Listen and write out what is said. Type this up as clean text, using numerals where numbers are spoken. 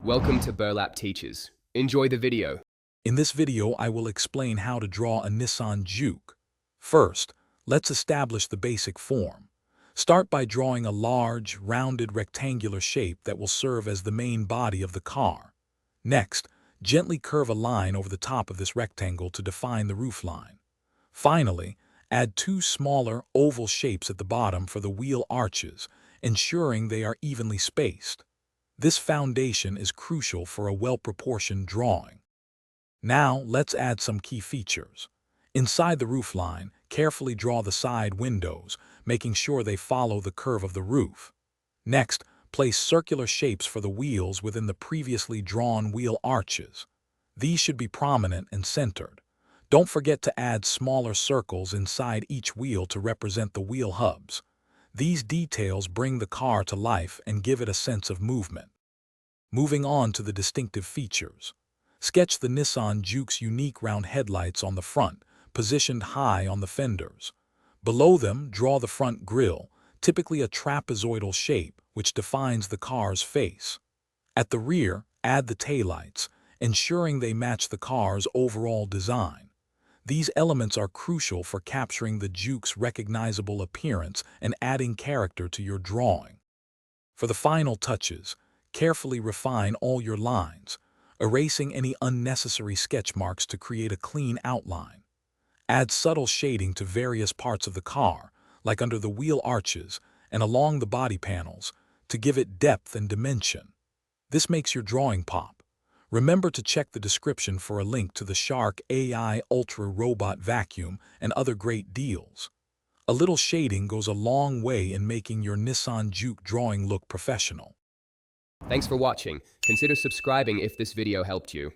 Welcome to Burlap Teachers. Enjoy the video. In this video, I will explain how to draw a Nissan Juke. First, let's establish the basic form. Start by drawing a large, rounded rectangular shape that will serve as the main body of the car. Next, gently curve a line over the top of this rectangle to define the roofline. Finally, add two smaller, oval shapes at the bottom for the wheel arches, ensuring they are evenly spaced. This foundation is crucial for a well-proportioned drawing. Now, let's add some key features. Inside the roofline, carefully draw the side windows, making sure they follow the curve of the roof. Next, place circular shapes for the wheels within the previously drawn wheel arches. These should be prominent and centered. Don't forget to add smaller circles inside each wheel to represent the wheel hubs. These details bring the car to life and give it a sense of movement. Moving on to the distinctive features. Sketch the Nissan Juke's unique round headlights on the front, positioned high on the fenders. Below them, draw the front grille, typically a trapezoidal shape, which defines the car's face. At the rear, add the taillights, ensuring they match the car's overall design. These elements are crucial for capturing the Juke's recognizable appearance and adding character to your drawing. For the final touches, carefully refine all your lines, erasing any unnecessary sketch marks to create a clean outline. Add subtle shading to various parts of the car, like under the wheel arches and along the body panels, to give it depth and dimension. This makes your drawing pop. Remember to check the description for a link to the Shark AI Ultra Robot Vacuum and other great deals. A little shading goes a long way in making your Nissan Juke drawing look professional. Thanks for watching. Consider subscribing if this video helped you.